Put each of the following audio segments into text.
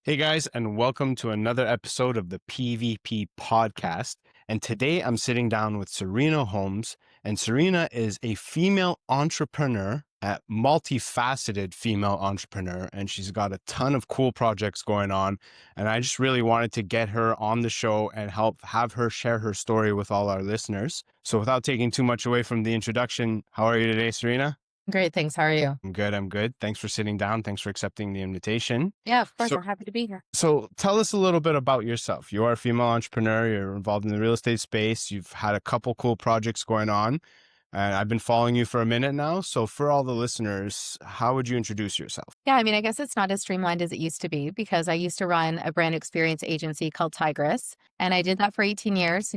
Hey guys, and welcome to another episode of the PVP podcast. And today I'm sitting down with Serena Holmes, and Serena is a female entrepreneur, a multifaceted female entrepreneur, and she's got a ton of cool projects going on. And I just really wanted to get her on the show and help have her share her story with all our listeners. So without taking too much away from the introduction, how are you today, Serena? Great, thanks. How are you? I'm good. I'm good. Thanks for sitting down. Thanks for accepting the invitation. Yeah, of course. So I'm happy to be here. So tell us a little bit about yourself. You are a female entrepreneur. You're involved in the real estate space. You've had a couple cool projects going on, and I've been following you for a minute now. So for all the listeners, how would you introduce yourself? Yeah, I mean, I guess it's not as streamlined as it used to be because I used to run a brand experience agency called Tigress, and I did that for 18 years.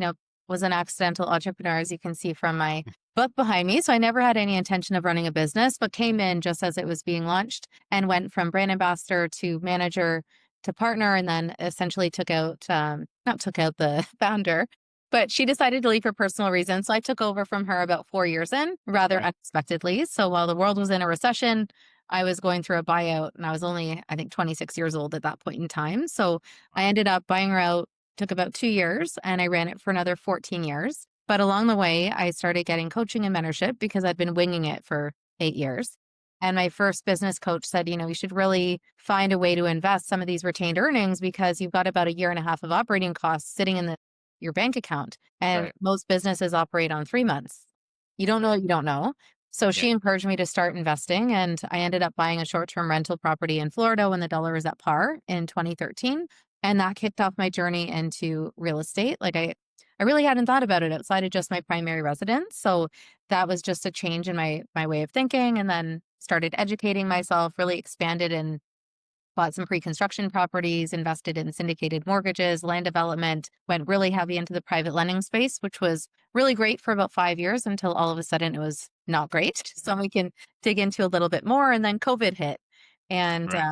Was an accidental entrepreneur, as you can see from my book behind me. So I never had any intention of running a business, but came in just as it was being launched and went from brand ambassador to manager to partner, and then essentially not took out the founder, but she decided to leave for personal reasons. So I took over from her about 4 years in, rather Okay. unexpectedly. So while the world was in a recession, I was going through a buyout, and I was only, I think, 26 years old at that point in time. So I ended up buying her out. Took about 2 years, and I ran it for another 14 years. But along the way, I started getting coaching and mentorship because I'd been winging it for 8 years. And my first business coach said, you should really find a way to invest some of these retained earnings because you've got about a year and a half of operating costs sitting in your bank account. And Right. most businesses operate on 3 months. You don't know what you don't know. So Yeah. she encouraged me to start investing, and I ended up buying a short-term rental property in Florida when the dollar was at par in 2013. And that kicked off my journey into real estate. I really hadn't thought about it outside of just my primary residence. So that was just a change in my way of thinking, and then started educating myself, really expanded and bought some pre-construction properties, invested in syndicated mortgages, land development, went really heavy into the private lending space, which was really great for about 5 years until all of a sudden it was not great. So we can dig into a little bit more. And then COVID hit. And, Right.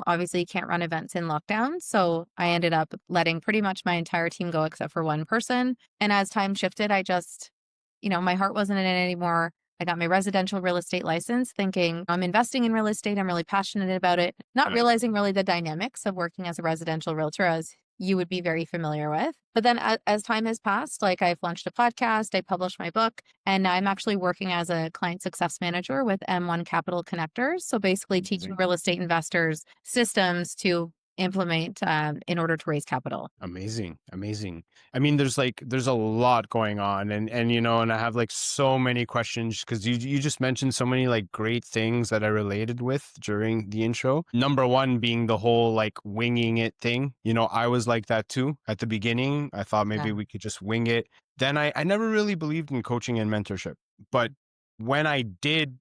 obviously you can't run events in lockdown. So I ended up letting pretty much my entire team go except for one person. And as time shifted, my heart wasn't in it anymore. I got my residential real estate license thinking I'm investing in real estate. I'm really passionate about it, not Right. realizing really the dynamics of working as a residential realtor, as you would be very familiar with. But then as time has passed, like I've launched a podcast, I published my book, and now I'm actually working as a client success manager with M1 Capital Connectors. So basically teaching Amazing. real estate investors systems to implement in order to raise capital. Amazing. Amazing. I mean, there's a lot going on, and I have like so many questions because you just mentioned so many like great things that I related with during the intro. Number one being the whole like winging it thing. I was like that too at the beginning. I thought maybe Yeah. we could just wing it. Then I never really believed in coaching and mentorship. But when I did,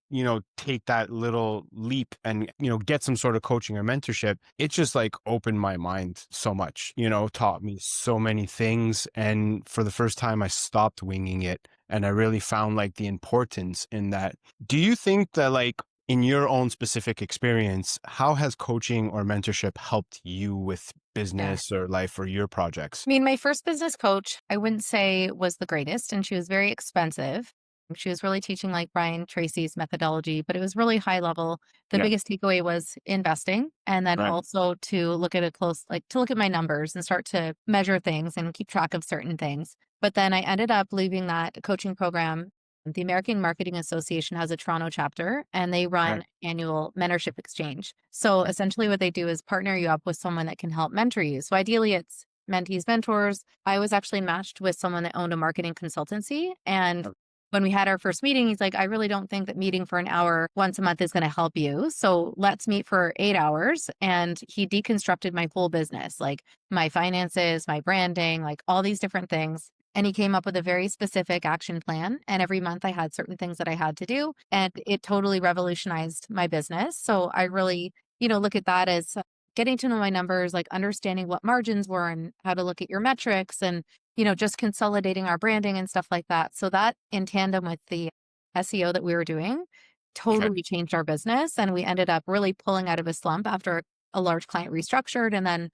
take that little leap and, get some sort of coaching or mentorship, it just like opened my mind so much, taught me so many things. And for the first time, I stopped winging it. And I really found like the importance in that. Do you think that like in your own specific experience, how has coaching or mentorship helped you with Yeah. business or life or your projects? I mean, my first business coach, I wouldn't say was the greatest, and she was very expensive. She was really teaching like Brian Tracy's methodology, but it was really high level. The Yeah. biggest takeaway was investing, and then Right. also to look at to look at my numbers and start to measure things and keep track of certain things. But then I ended up leaving that coaching program. The American Marketing Association has a Toronto chapter, and they Right. run annual mentorship exchange. So Right. essentially what they do is partner you up with someone that can help mentor you. So ideally it's mentees, mentors. I was actually matched with someone that owned a marketing consultancy. And Oh, when we had our first meeting, he's like, I really don't think that meeting for an hour once a month is going to help you. So let's meet for 8 hours. And he deconstructed my whole business, like my finances, my branding, like all these different things. And he came up with a very specific action plan. And every month I had certain things that I had to do. And it totally revolutionized my business. So I really, look at that as getting to know my numbers, like understanding what margins were and how to look at your metrics, and, just consolidating our branding and stuff like that. So that in tandem with the SEO that we were doing okay. totally changed our business. And we ended up really pulling out of a slump after a large client restructured. And then,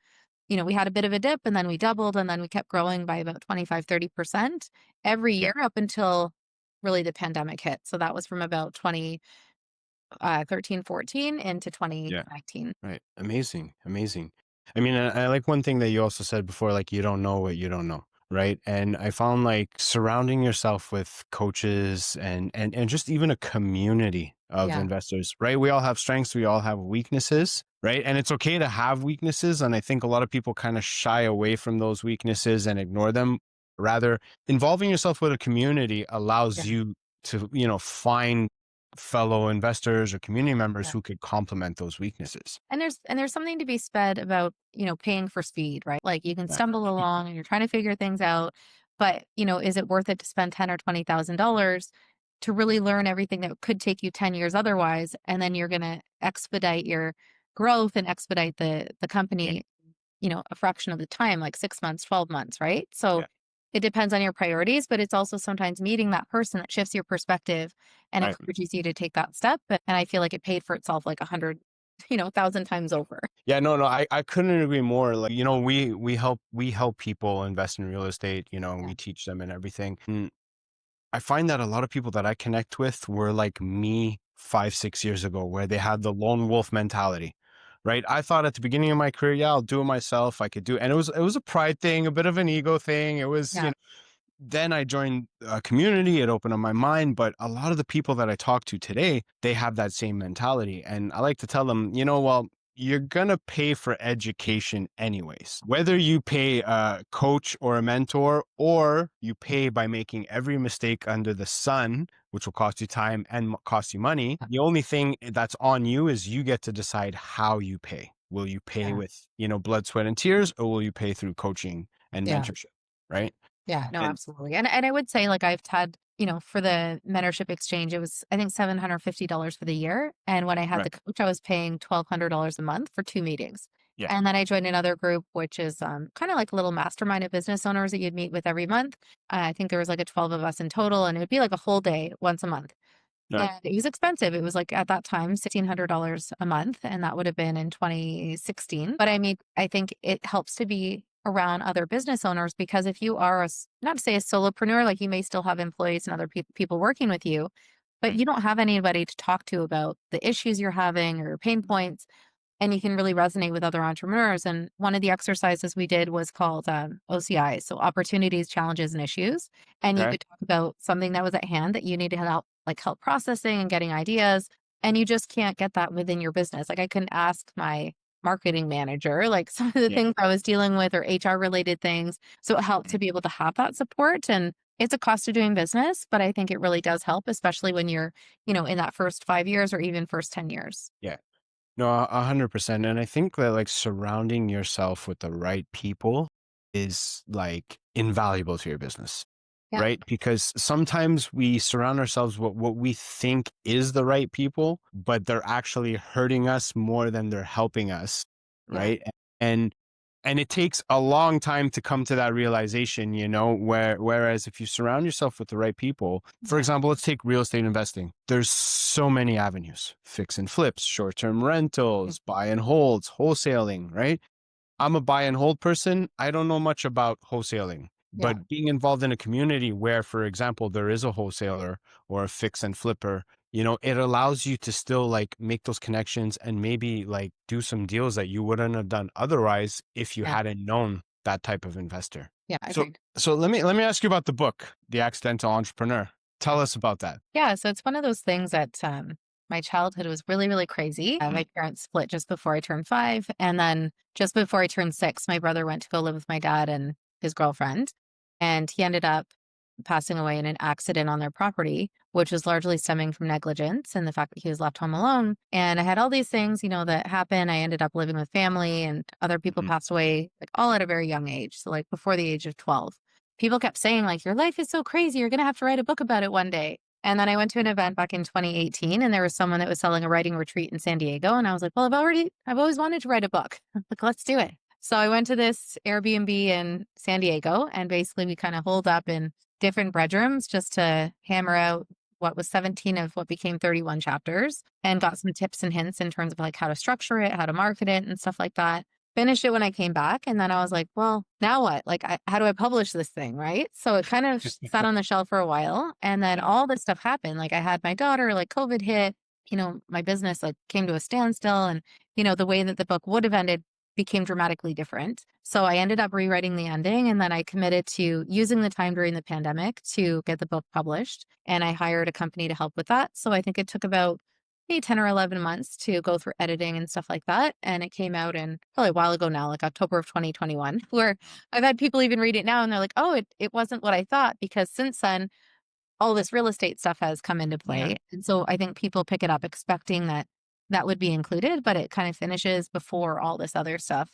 we had a bit of a dip, and then we doubled, and then we kept growing by about 25-30% every Yeah. year up until really the pandemic hit. So that was from about 2013, 14 into Yeah. 2019. Right. Amazing. Amazing. I mean, I like one thing that you also said before, like you don't know what you don't know, right? And I found like surrounding yourself with coaches and just even a community of Yeah. investors, right? We all have strengths, we all have weaknesses, right? And it's okay to have weaknesses. And I think a lot of people kind of shy away from those weaknesses and ignore them. Rather, involving yourself with a community allows Yeah. you to, find fellow investors or community members Yeah. who could complement those weaknesses. And there's something to be said about, paying for speed, right? Like you can Yeah. stumble along and you're trying to figure things out, but, is it worth it to spend 10 or $20,000 to really learn everything that could take you 10 years otherwise, and then you're going to expedite your growth and expedite the Yeah. company, a fraction of the time, like 6 months, 12 months, right? So Yeah. it depends on your priorities, but it's also sometimes meeting that person that shifts your perspective and Right. encourages you to take that step. And I feel like it paid for itself like 100, 1,000 times over. Yeah, no, I couldn't agree more. Like, we help people invest in real estate, and Yeah. we teach them and everything. And I find that a lot of people that I connect with were like me 5, 6 years ago, where they had the lone wolf mentality. Right. I thought at the beginning of my career, yeah, I'll do it myself. I could do it. And it was a pride thing, a bit of an ego thing. It was, Yeah. then I joined a community. It opened up my mind. But a lot of the people that I talk to today, they have that same mentality. And I like to tell them, well, you're going to pay for education anyways. Whether you pay a coach or a mentor, or you pay by making every mistake under the sun, which will cost you time and cost you money. The only thing that's on you is you get to decide how you pay. Will you pay Yeah. with, blood, sweat, and tears, or will you pay through coaching and Yeah. mentorship? Right. Yeah. No, And absolutely. And I would say like I've had, for the mentorship exchange, it was I think $750 for the year. And when I had right. the coach, I was paying $1,200 a month for 2 meetings. Yeah. And then I joined another group, which is kind of like a little mastermind of business owners that you'd meet with every month. I think there was like a 12 of us in total, and it would be like a whole day once a month. Right. And it was expensive. It was like at that time $1,600 a month, and that would have been in 2016. But I mean, I think it helps to be around other business owners, because if you are not to say a solopreneur, like you may still have employees and other people working with you, but Right. you don't have anybody to talk to about the issues you're having or your pain points, and you can really resonate with other entrepreneurs. And one of the exercises we did was called OCI, so opportunities, challenges, and issues. And you Okay. could talk about something that was at hand that you needed help, like help processing and getting ideas. And you just can't get that within your business. Like I couldn't ask my marketing manager, like some of the Yeah. things I was dealing with or HR related things. So it helped to Mhm. be able to have that support. And it's a cost of doing business, but I think it really does help, especially when you're, in that first 5 years or even first 10 years. Yeah. No, 100%. And I think that like surrounding yourself with the right people is like invaluable to your business, Yeah. right? Because sometimes we surround ourselves with what we think is the right people, but they're actually hurting us more than they're helping us, Yeah. right? And and it takes a long time to come to that realization, whereas if you surround yourself with the right people, for Yeah. example, let's take real estate investing. There's so many avenues: fix and flips, short-term rentals, buy and holds, wholesaling, right? I'm a buy and hold person. I don't know much about wholesaling, Yeah. but being involved in a community where, for example, there is a wholesaler or a fix and flipper, it allows you to still like make those connections and maybe like do some deals that you wouldn't have done otherwise if you Yeah. hadn't known that type of investor. Yeah, So, agreed. so let me ask you about the book, The Accidental Entrepreneur. Tell us about that. Yeah, so it's one of those things that my childhood was really, really crazy. My parents split just before I turned 5. And then just before I turned 6, my brother went to go live with my dad and his girlfriend. And he ended up passing away in an accident on their property, which was largely stemming from negligence and the fact that he was left home alone. And I had all these things, that happened. I ended up living with family, and other people Mhm. passed away, like all at a very young age. So, like before the age of 12. People kept saying, like, your life is so crazy. You're going to have to write a book about it one day. And then I went to an event back in 2018, and there was someone that was selling a writing retreat in San Diego. And I was like, well, I've always wanted to write a book. Like, let's do it. So I went to this Airbnb in San Diego, and basically we kind of holed up in different bedrooms just to hammer out what was 17 of what became 31 chapters, and got some tips and hints in terms of like how to structure it, how to market it, and stuff like that. Finished it when I came back, and then I was like, well, now what? Like, how do I publish this thing, right? So it kind of sat on the shelf for a while, and then all this stuff happened. Like, I had my daughter, like COVID hit, my business like came to a standstill, and the way that the book would have ended became dramatically different. So I ended up rewriting the ending, and then I committed to using the time during the pandemic to get the book published. And I hired a company to help with that. So I think it took about maybe 10 or 11 months to go through editing and stuff like that. And it came out in probably a while ago now, like October of 2021, where I've had people even read it now and they're like, oh, it wasn't what I thought. Because since then, all this real estate stuff has come into Yeah. play. And so I think people pick it up expecting that that would be included, but it kind of finishes before all this other stuff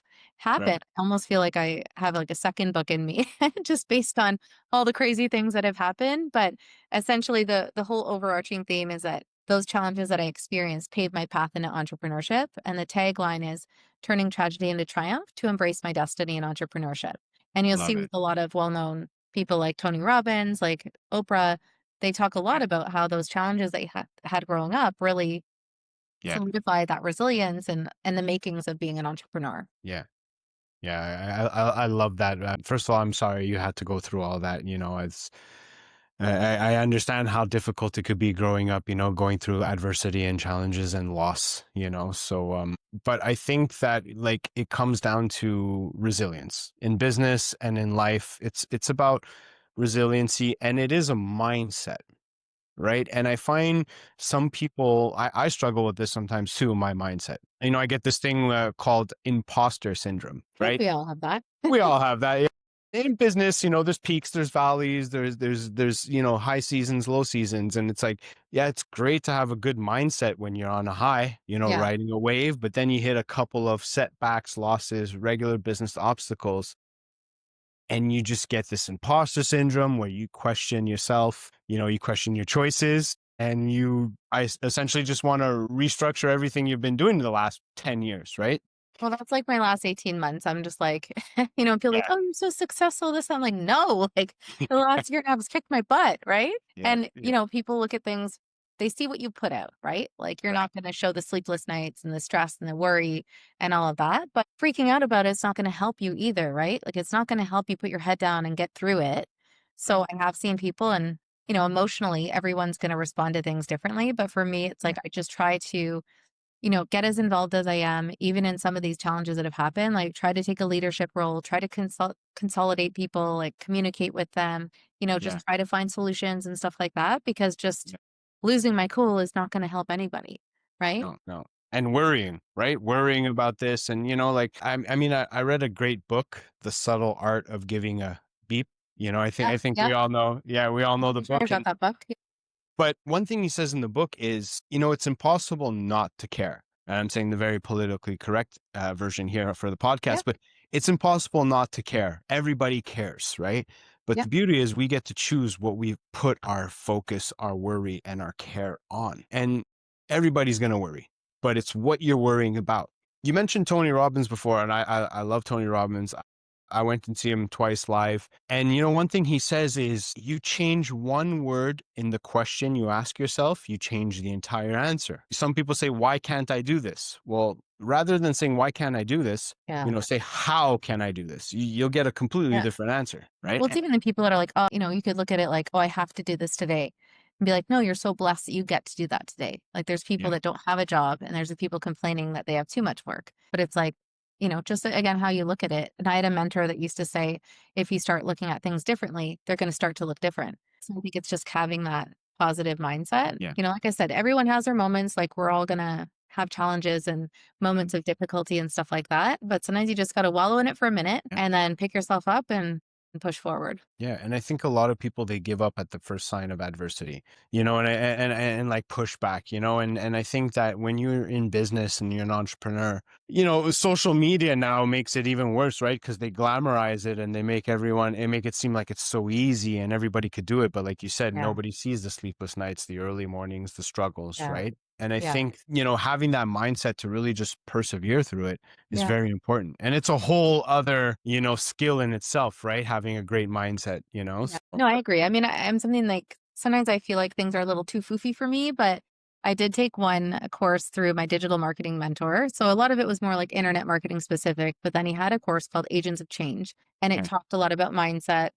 Right. happened. I almost feel like I have like a second book in me just based on all the crazy things that have happened. But essentially the whole overarching theme is that those challenges that I experienced paved my path into entrepreneurship. And the tagline is turning tragedy into triumph to embrace my destiny in entrepreneurship. And you'll see Love with it. a lot of well-known people like Tony Robbins, like Oprah, they talk a lot about how those challenges they had growing up really Yeah. solidify that resilience and the makings of being an entrepreneur. Yeah. Yeah. I love that. First of all, I'm sorry you had to go through all that. It's I understand how difficult it could be growing up, going through adversity and challenges and loss, So, but I think that like it comes down to resilience in business and in life. It's about resiliency, and it is a mindset, right? And I find some people, I struggle with this sometimes too, my mindset. I get this thing called imposter syndrome, I think right? we all have that. We all have that. Yeah. In business, there's peaks, there's valleys, there's high seasons, low seasons, and it's like, yeah, it's great to have a good mindset when you're on a high, Yeah. riding a wave, but then you hit a couple of setbacks, losses, regular business obstacles, and you just get this imposter syndrome where you question yourself, you question your choices, and essentially just want to restructure everything you've been doing in the last 10 years, right? Well, that's like my last 18 months. I'm just like, people like, Yeah. oh, I'm so successful. This, I'm like, no, like the last year and a half has kicked my butt. Right. Yeah. And, Yeah. people look at things, they see what you put out, right? Like you're Right. not going to show the sleepless nights and the stress and the worry and all of that. But freaking out about it's not going to help you either. Right. Like it's not going to help you put your head down and get through it. Right. So I have seen people and, emotionally, everyone's going to respond to things differently. But for me, it's Yeah. like I just try to get as involved as I am, even in some of these challenges that have happened, like try to take a leadership role, try to consolidate people, like communicate with them, Yeah. just try to find solutions and stuff like that because just Yeah. losing my cool is not going to help anybody. Right. No, no. And worrying, right? Worrying about this. And, like, I mean, I read a great book, The Subtle Art of Giving a Beep. Yeah. I think Yeah. we all know. Yeah, we all know the I'm sure I book. got that book. But one thing he says in the book is, it's impossible not to care. And I'm saying the very politically correct version here for the Yeah. podcast, but it's impossible not to care. Everybody cares, right? But Yeah. the beauty is we get to choose what we put our focus, our worry, and our care on. And everybody's going to worry, but it's what you're worrying about. You mentioned Tony Robbins before, and I love Tony Robbins. I went and see him twice live. And one thing he says is you change one word in the question you ask yourself, you change the entire answer. Some people say, why can't I do this? Well, rather than saying, why can't I do this? Yeah. Say, how can I do this? You'll get a completely Yeah. different answer, right? Well, it's even the people that are like, oh, you could look at it like, oh, I have to do this today. And be like, no, you're so blessed that you get to do that today. Like there's people Yeah. that don't have a job and there's the people complaining that they have too much work. But it's like, just again, how you look at it. And I had a mentor that used to say, if you start looking at things differently, they're going to start to look different. So I think it's just having that positive mindset. Yeah. Like I said, everyone has their moments. Like we're all going to have challenges and moments of difficulty and stuff like that. But sometimes you just got to wallow in it for a minute Yeah. and then pick yourself up and push forward. Yeah, and I think a lot of people they give up at the first sign of adversity, and like pushback, and I think that when you're in business and you're an entrepreneur, social media now makes it even worse, right? Because they glamorize it and they make make it seem like it's so easy and everybody could do it, but like you said, Yeah. nobody sees the sleepless nights, the early mornings, the struggles, Yeah. right? And I Yeah. think, having that mindset to really just persevere through it is Yeah. very important. And it's a whole other, skill in itself, right? Having a great mindset, Yeah. No, I agree. I mean, I'm something like sometimes I feel like things are a little too foofy for me, but I did take a course through my digital marketing mentor. So a lot of it was more like internet marketing specific, but then he had a course called Agents of Change and it Yeah. talked a lot about mindset,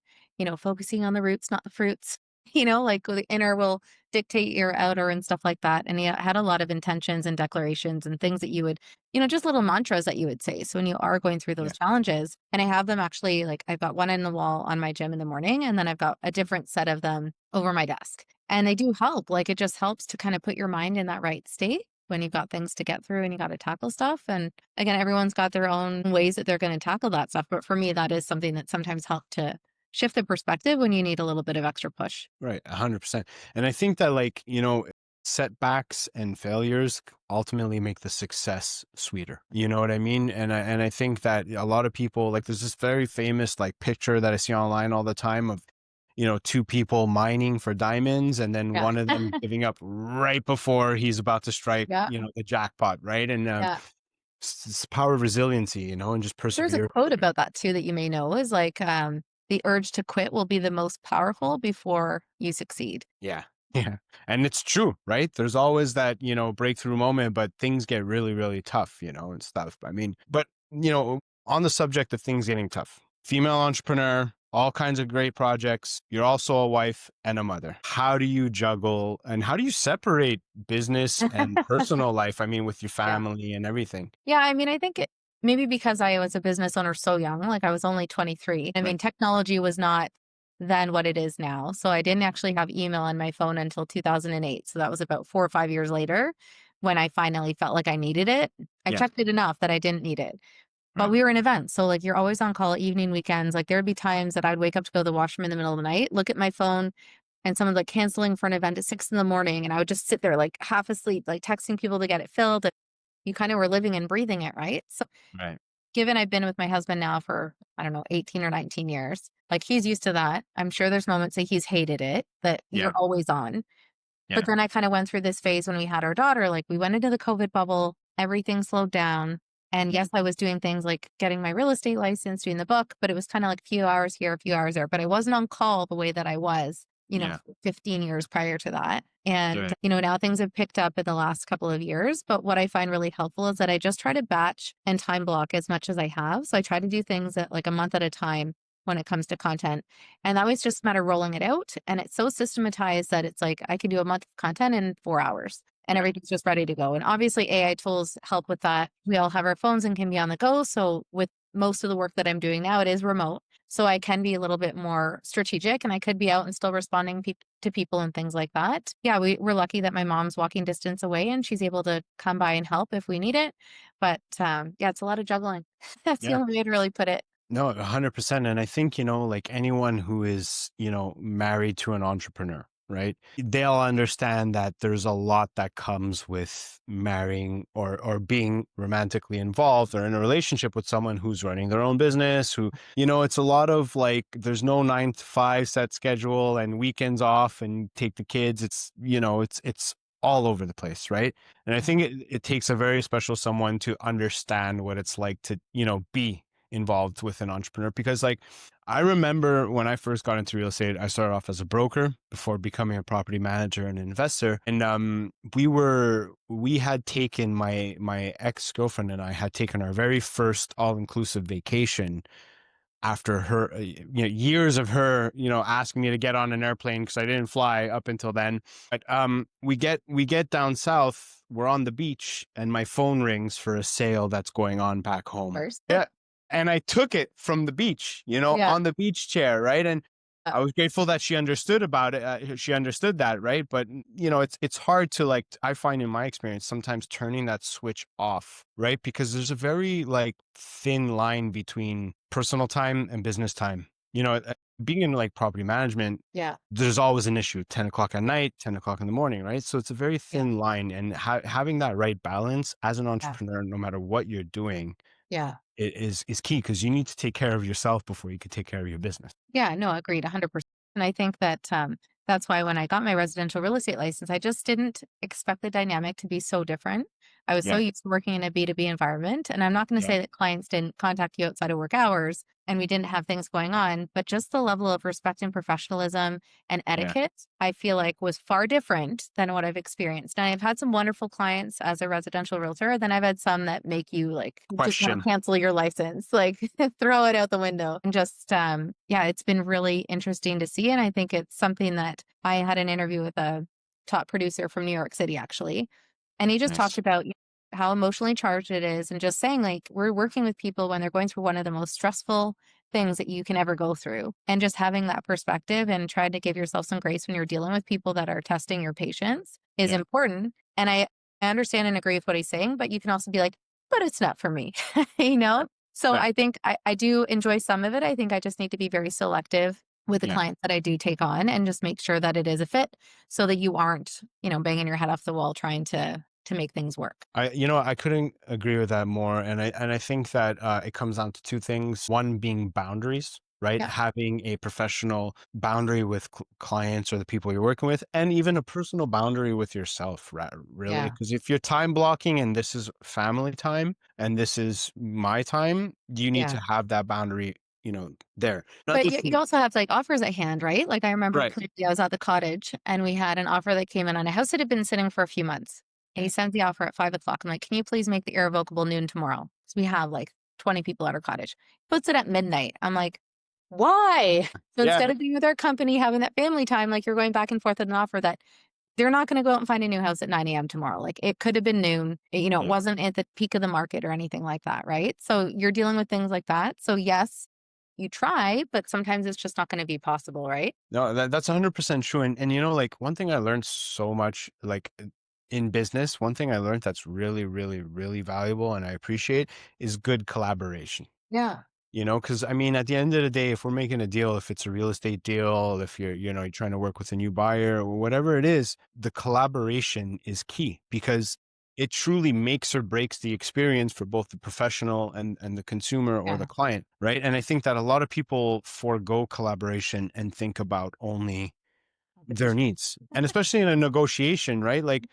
focusing on the roots, not the fruits. Like the inner will dictate your outer and stuff like that. And he had a lot of intentions and declarations and things that you would, just little mantras that you would say. So when you are going through those Yeah. challenges, and I have them actually, like I've got one in the wall on my gym in the morning, and then I've got a different set of them over my desk. And they do help. Like it just helps to kind of put your mind in that right state when you've got things to get through and you got to tackle stuff. And again, everyone's got their own ways that they're going to tackle that stuff. But for me, that is something that sometimes helped to shift the perspective when you need a little bit of extra push. Right. 100%. And I think that, like, setbacks and failures ultimately make the success sweeter. You know what I mean? And I think that a lot of people, like, there's this very famous like picture that I see online all the time of, two people mining for diamonds, and then Yeah. one of them giving up right before he's about to strike, Yeah. the jackpot, right? And Yeah. it's the power of resiliency, and just There's a persevere. quote about that too that you may know is like, the urge to quit will be the most powerful before you succeed. Yeah. Yeah. And it's true, right? There's always that, breakthrough moment, but things get really, really tough, and stuff. I mean, but, on the subject of things getting tough, female entrepreneur, all kinds of great projects. You're also a wife and a mother. How do you juggle and how do you separate business and personal life? I mean, with your Yeah. family and everything. Yeah, I mean, I think maybe because I was a business owner so young, like I was only 23. I Right. mean, technology was not then what it is now. So I didn't actually have email on my phone until 2008. So that was about 4 or 5 years later when I finally felt like I needed it. I Yeah. checked it enough that I didn't need it. But Right. we were in events. So like you're always on call evening, weekends. Like there'd be times that I'd wake up to go to the washroom in the middle of the night, look at my phone, and someone's like canceling for an event at 6 in the morning. And I would just sit there like half asleep, like texting people to get it filled. You kind of were living and breathing it, right? So, Right. given I've been with my husband now for, I don't know, 18 or 19 years, like he's used to that. I'm sure there's moments that he's hated it, that you're Yeah. always on. But Yeah. then I kind of went through this phase when we had our daughter. Like we went into the COVID bubble, everything slowed down. And yes, I was doing things like getting my real estate license, doing the book, but it was kind of like a few hours here, a few hours there. But I wasn't on call the way that I was, Yeah. 15 years prior to that. And, Right. now things have picked up in the last couple of years. But what I find really helpful is that I just try to batch and time block as much as I have. So I try to do things at like a month at a time when it comes to content. And that was just a matter of rolling it out. And it's so systematized that it's like I can do a month of content in 4 hours and Right. everything's just ready to go. And obviously, AI tools help with that. We all have our phones and can be on the go. So, with most of the work that I'm doing now, it is remote. So, I can be a little bit more strategic and I could be out and still responding to people and things like that. Yeah, we're lucky that my mom's walking distance away and she's able to come by and help if we need it. But yeah, it's a lot of juggling. That's the Yeah. only way to really put it. No, 100%. And I think, like anyone who is, married to an entrepreneur, right? They'll understand that there's a lot that comes with marrying or being romantically involved or in a relationship with someone who's running their own business, who, it's a lot of like, there's no 9 to 5 set schedule and weekends off and take the kids. It's all over the place, right? And I think it takes a very special someone to understand what it's like to, be involved with an entrepreneur, because like I remember when I first got into real estate, I started off as a broker before becoming a property manager and investor. And we had taken my ex-girlfriend and I had taken our very first all-inclusive vacation after her, years of her, asking me to get on an airplane because I didn't fly up until then. But we get down south, we're on the beach, and my phone rings for a sale that's going on back home. First. Yeah, and I took it from the beach, Yeah. on the beach chair, right? And I was grateful that she understood about it. She understood that, right? But it's hard to, like, I find in my experience sometimes turning that switch off, right? Because there's a very like thin line between personal time and business time. Being in like property management, Yeah. there's always an issue. 10 o'clock at night, 10 o'clock in the morning, right? So it's a very Yeah. thin line, and having that right balance as an Yeah. entrepreneur, no matter what you're doing, Yeah. it is key, because you need to take care of yourself before you can take care of your business. Yeah, no, agreed 100%. And I think that that's why when I got my residential real estate license, I just didn't expect the dynamic to be so different. I was so Yeah. used to working in a B2B environment. And I'm not going to Yeah. say that clients didn't contact you outside of work hours and we didn't have things going on, but just the level of respect and professionalism and Yeah. etiquette, I feel like was far different than what I've experienced. Now, I've had some wonderful clients as a residential realtor. Then I've had some that make you like just want Question. to cancel your license, like throw it out the window. And just, yeah, it's been really interesting to see. And I think it's something that I had an interview with a top producer from New York City, actually. And he just talked Nice. about how emotionally charged it is and just saying, like, we're working with people when they're going through one of the most stressful things that you can ever go through. And just having that perspective and try to give yourself some grace when you're dealing with people that are testing your patience is Yeah. important. And I understand and agree with what he's saying, but you can also be like, but it's not for me, you know? So Right. I think I do enjoy some of it. I think I just need to be very selective with the Yeah. clients that I do take on and just make sure that it is a fit so that you aren't, banging your head off the wall trying to make things work. I couldn't agree with that more, and I think that it comes down to two things. One being boundaries, right? Yeah. Having a professional boundary with clients or the people you're working with, and even a personal boundary with yourself, right? Really, Yeah. because if you're time blocking and this is family time and this is my time, you need to Yeah. have that boundary, there. Not But just you also have like offers at hand, right? Like I remember right. clearly I was at the cottage and we had an offer that came in on a house that had been sitting for a few months. And he Okay. sends the offer at 5 o'clock. I'm like, can you please make the irrevocable noon tomorrow? Because we have like 20 people at our cottage. Puts it at midnight. I'm like, why? So Yeah. instead of being with our company, having that family time, like you're going back and forth with an offer that they're not going to go out and find a new house at 9 a.m. tomorrow. Like it could have been noon. It Yeah. wasn't at the peak of the market or anything like that. Right. So you're dealing with things like that. So yes, you try, but sometimes it's just not going to be possible. Right. No, that's 100% true. And like one thing I learned so much, like in business, one thing I learned that's really, really, really valuable and I appreciate is good collaboration. Yeah. Because I mean, at the end of the day, if we're making a deal, if it's a real estate deal, if you're trying to work with a new buyer or whatever it is, the collaboration is key because it truly makes or breaks the experience for both the professional and the consumer or the Yeah. client, right? And I think that a lot of people forego collaboration and think about only their Competition. needs. And especially in a negotiation, right? Like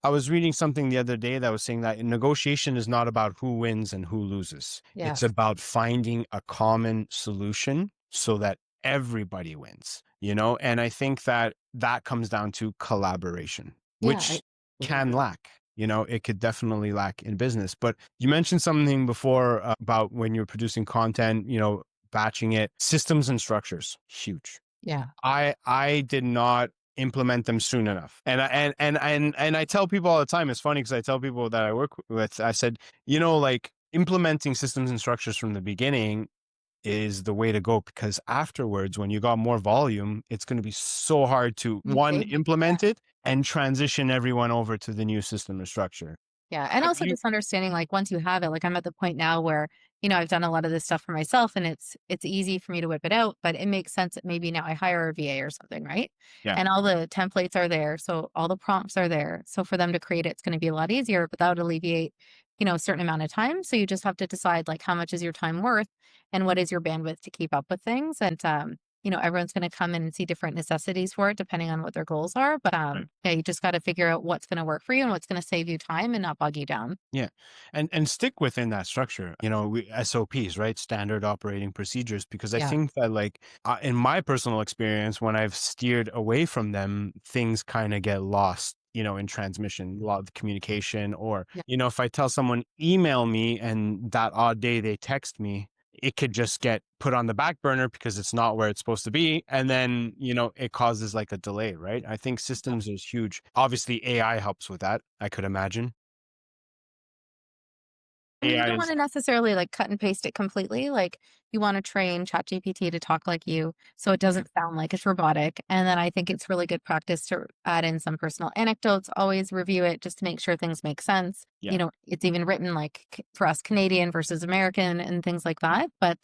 I was reading something the other day that was saying that negotiation is not about who wins and who loses. It's Yes. about finding a common solution so that everybody wins. And I think that that comes down to collaboration, Yeah. which can lack. It could definitely lack in business. But you mentioned something before about when you're producing content, batching it, systems and structures, huge. Yeah. I did not implement them soon enough. And I tell people all the time, it's funny because I tell people that I work with, I said, like implementing systems and structures from the beginning is the way to go because afterwards, when you got more volume, it's going to be so hard to one, Okay. implement it and transition everyone over to the new system or structure. Yeah, and Have also you? just understanding, like, once you have it, like, I'm at the point now where, I've done a lot of this stuff for myself and it's easy for me to whip it out, but it makes sense that maybe now I hire a VA or something, right? Yeah, And all the templates are there, so all the prompts are there. So for them to create it's gonna be a lot easier, but that would alleviate, a certain amount of time. So you just have to decide, like, how much is your time worth and what is your bandwidth to keep up with things. And everyone's going to come in and see different necessities for it depending on what their goals are. But right. yeah, you just got to figure out what's going to work for you and what's going to save you time and not bog you down. Yeah. And stick within that structure, SOPs, right? Standard operating procedures, because I Yeah. think that like in my personal experience, when I've steered away from them, things kind of get lost, in transmission, a lot of communication, or, Yeah. if I tell someone email me and that odd day they text me, it could just get put on the back burner because it's not where it's supposed to be. And then, it causes like a delay, right? I think systems is huge. Obviously, AI helps with that, I could imagine. I mean, you AI don't is wanna necessarily, like, cut and paste it completely, like, you wanna train ChatGPT to talk like you, so it doesn't sound like it's robotic, and then I think it's really good practice to add in some personal anecdotes, always review it just to make sure things make sense. yeah, It's even written, like, c for us Canadian versus American and things like that, but,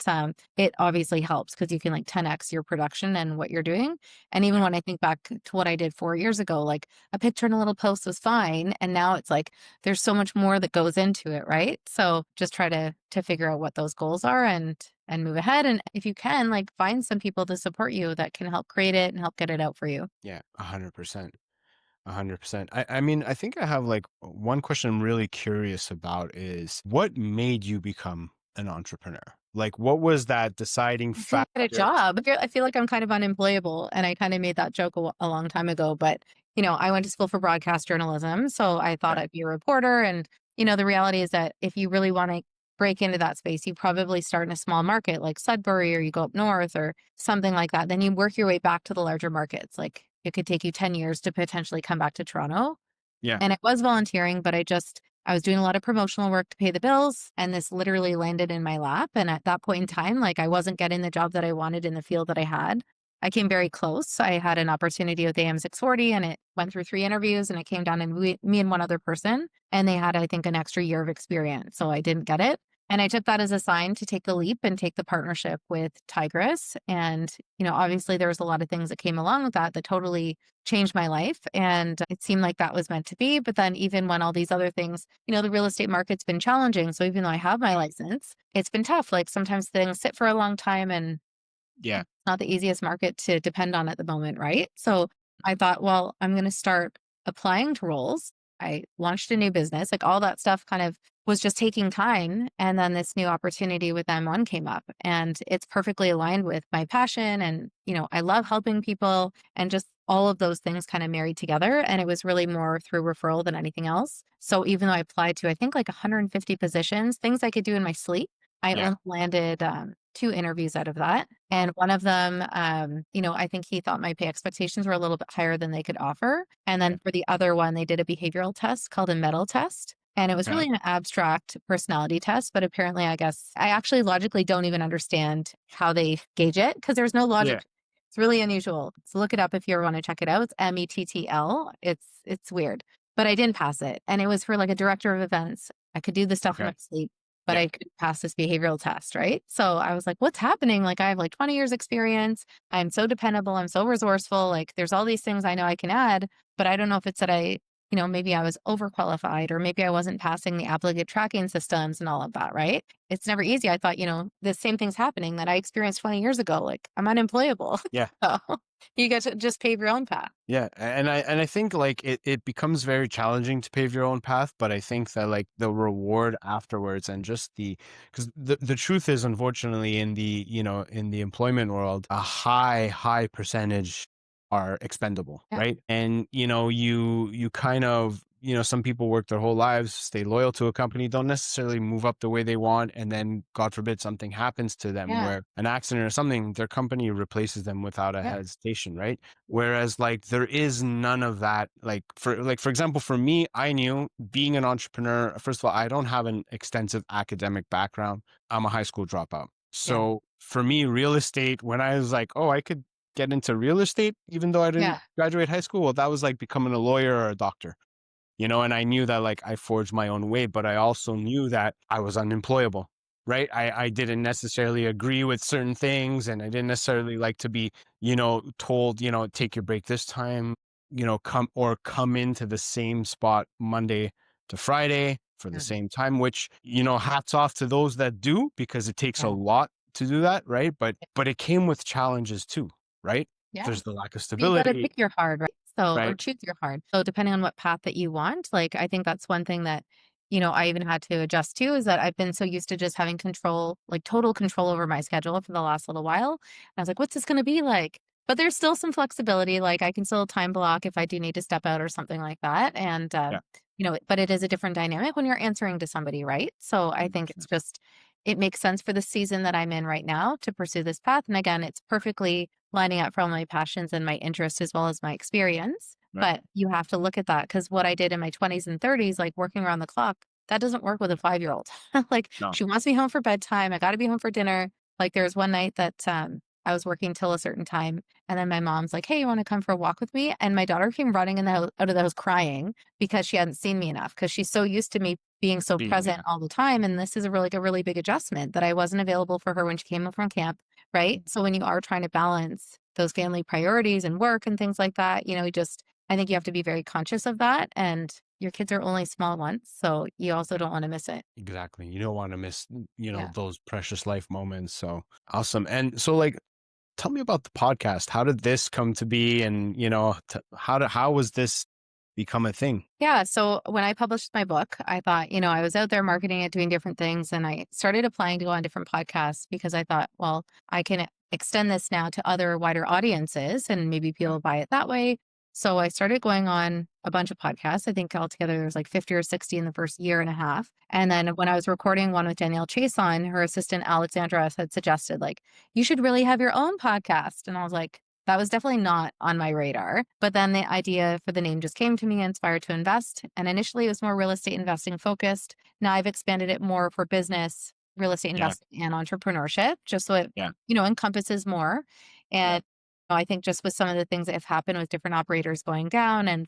it obviously helps because you can, like, 10x your production and what you're doing, and even yeah, when I think back to what I did 4 years ago, like, a picture and a little post was fine, and now it's like, there's so much more that goes into it, right? So just try to figure out what those goals are and move ahead. And if you can, like find some people to support you that can help create it and help get it out for you. yeah, 100%. 100%. I mean, I think I have like one question I'm really curious about is what made you become an entrepreneur? Like, what was that deciding I couldn't get a factor? job. I feel like I'm kind of unemployable, and I kind of made that joke a long time ago. But I went to school for broadcast journalism, so I thought Yeah, I'd be a reporter. And the reality is that if you really want to break into that space, you probably start in a small market like Sudbury, or you go up north, or something like that. Then you work your way back to the larger markets, like it could take you 10 years to potentially come back to Toronto. Yeah. And I was volunteering, but I was doing a lot of promotional work to pay the bills. And this literally landed in my lap. And at that point in time, like I wasn't getting the job that I wanted in the field that I had. I came very close. I had an opportunity with AM 640 and it went through 3 interviews and it came down to me and one other person. And they had, I think, an extra year of experience. So I didn't get it. And I took that as a sign to take the leap and take the partnership with Tigress. And, obviously there was a lot of things that came along with that totally changed my life. And it seemed like that was meant to be. But then even when all these other things, the real estate market's been challenging. So even though I have my license, it's been tough. Like sometimes things sit for a long time and Yeah. it's not the easiest market to depend on at the moment, right? So I thought, well, I'm going to start applying to roles. I launched a new business, like all that stuff kind of was just taking time. And then this new opportunity with M1 came up and it's perfectly aligned with my passion. And, I love helping people and just all of those things kind of married together. And it was really more through referral than anything else. So even though I applied to, I think like 150 positions, things I could do in my sleep, I Yeah. only landed 2 interviews out of that. And one of them, I think he thought my pay expectations were a little bit higher than they could offer. And Yeah. then for the other one, they did a behavioral test called a metal test. And it was Okay. really an abstract personality test, but apparently, I guess I actually logically don't even understand how they gauge it because there's no Yeah. logic. It's really unusual. So look it up if you ever want to check it out. It's METTL. It's weird, but I didn't pass it, and it was for like a director of events. I could do the stuff in Okay. my sleep, but Yeah. I couldn't pass this behavioral test, right? So I was like, what's happening? Like I have like 20 years experience. I'm so dependable. I'm so resourceful. Like there's all these things I know I can add, but I don't know if it's that maybe I was overqualified or maybe I wasn't passing the applicant tracking systems and all of that, right? It's never easy. I thought, the same thing's happening that I experienced 20 years ago. Like I'm unemployable. Yeah. So you get to just pave your own path. Yeah, and I think like it becomes very challenging to pave your own path, but I think that like the reward afterwards and just because the truth is, unfortunately, in the in the employment world, a high percentage are expendable, Yeah. right? And you kind of some people work their whole lives, stay loyal to a company, don't necessarily move up the way they want, and then God forbid something happens to them, Yeah. where an accident or something, their company replaces them without a Yeah. hesitation, right? Whereas like there is none of that. For example, for me, I knew being an entrepreneur, first of all, I don't have an extensive academic background. I'm a high school dropout. Yeah. So for me, real estate, when I was like, oh, I could get into real estate, even though I didn't Yeah. graduate high school, well, that was like becoming a lawyer or a doctor. And I knew that like I forged my own way, but I also knew that I was unemployable, right? I didn't necessarily agree with certain things and I didn't necessarily like to be, told, take your break this time, come into the same spot Monday to Friday for the Yeah. same time, which, hats off to those that do, because it takes a Yeah. lot to do that, right? But it came with challenges too, right? Yeah. There's the lack of But you gotta stability, pick your hard, right? So or right? choose your hard. So depending on what path that you want, like, I think that's one thing that, I even had to adjust to is that I've been so used to just having control, like total control over my schedule for the last little while. And I was like, "What's this gonna be like?" But there's still some flexibility, like, I can still time block if I do need to step out or something like that, and, Yeah. but it is a different dynamic when you're answering to somebody, right? So I think it makes sense for the season that I'm in right now to pursue this path, and again, it's perfectly lining up for all my passions and my interests as well as my experience. Right. But you have to look at that because what I did in my 20s and 30s, like working around the clock, that doesn't work with a 5-year-old. Like No. she wants me home for bedtime. I got to be home for dinner. Like there was one night that I was working till a certain time, and then my mom's like, "Hey, you want to come for a walk with me?" And my daughter came running out of the house crying because she hadn't seen me enough because she's so used to me being so Being present there. all the time. And this is a really big adjustment that I wasn't available for her when she came home from camp. Right. So when you are trying to balance those family priorities and work and things like that, I think you have to be very conscious of that. And your kids are only small ones. So you also don't want to miss it. Exactly. You don't want to miss, Yeah. those precious life moments. So awesome. And so like, tell me about the podcast. How did this come to be? And, how was this become a thing? Yeah. So when I published my book, I thought, I was out there marketing it, doing different things. And I started applying to go on different podcasts because I thought, well, I can extend this now to other wider audiences and maybe Yeah. people buy it that way. So I started going on a bunch of podcasts. I think altogether there was like 50 or 60 in the first year and a half. And then when I was recording one with Danielle Chase on, her assistant Alexandra had suggested, like, you should really have your own podcast. And I was like, that was definitely not on my radar. But then the idea for the name just came to me, Inspired to Invest. And initially it was more real estate investing focused. Now I've expanded it more for business, real estate Yeah. investing, and entrepreneurship, just so it, Yeah. encompasses more. Yeah. And I think just with some of the things that have happened with different operators going down and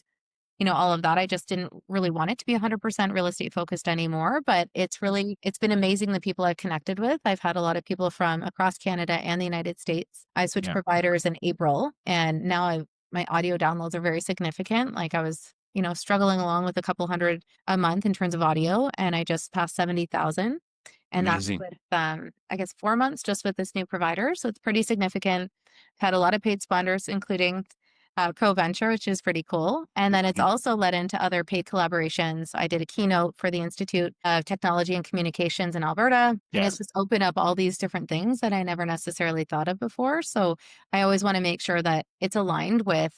all of that. I just didn't really want it to be 100% real estate focused anymore, but it's been amazing the people I've connected with. I've had a lot of people from across Canada and the United States. I switched Yeah. providers in April and now my audio downloads are very significant. Like I was, struggling along with a couple hundred a month in terms of audio and I just passed 70,000. And that's Amazing. with, I guess 4 months just with this new provider. So it's pretty significant. Had a lot of paid sponsors, including Proventure, which is pretty cool. And then it's Mhm. also led into other paid collaborations. I did a keynote for the Institute of Technology and Communications in Alberta, and it's Yes. just opened up all these different things that I never necessarily thought of before. So I always want to make sure that it's aligned with,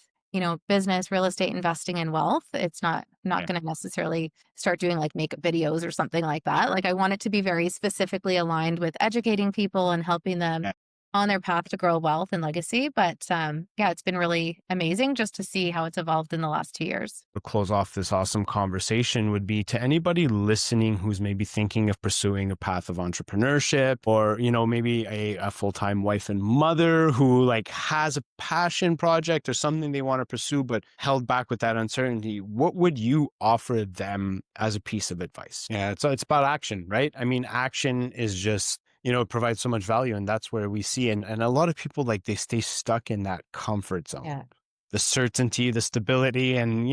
business, real estate, investing, and wealth. It's not Yeah. going to necessarily start doing like makeup videos or something like that. Like I want it to be very specifically aligned with educating people and helping them Yeah. on their path to grow wealth and legacy. But yeah, it's been really amazing just to see how it's evolved in the last 2 years. To close off this awesome conversation would be to anybody listening who's maybe thinking of pursuing a path of entrepreneurship or, maybe a full-time wife and mother who like has a passion project or something they want to pursue, but held back with that uncertainty. What would you offer them as a piece of advice? Yeah. It's about action, right? I mean, action is just, it provides so much value and that's where we see. And a lot of people like they stay stuck in that comfort zone, Yeah. the certainty, the stability. And,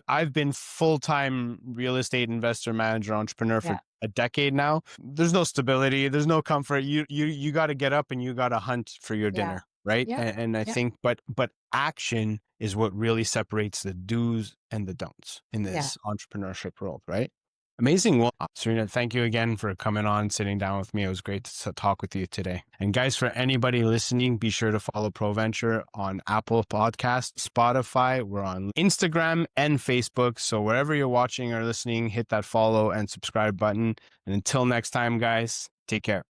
I've been full-time real estate investor, manager, entrepreneur for Yeah. a decade now. There's no stability. There's no comfort. You got to get up and you got to hunt for your Yeah. dinner. Right. Yep. And I Yep. think, but action is what really separates the do's and the don'ts in Yeah. this entrepreneurship world. Right. Amazing. Well, Serena, thank you again for coming on, sitting down with me. It was great to talk with you today. And guys, for anybody listening, be sure to follow Proventure on Apple Podcasts, Spotify. We're on Instagram and Facebook. So wherever you're watching or listening, hit that follow and subscribe button. And until next time, guys, take care.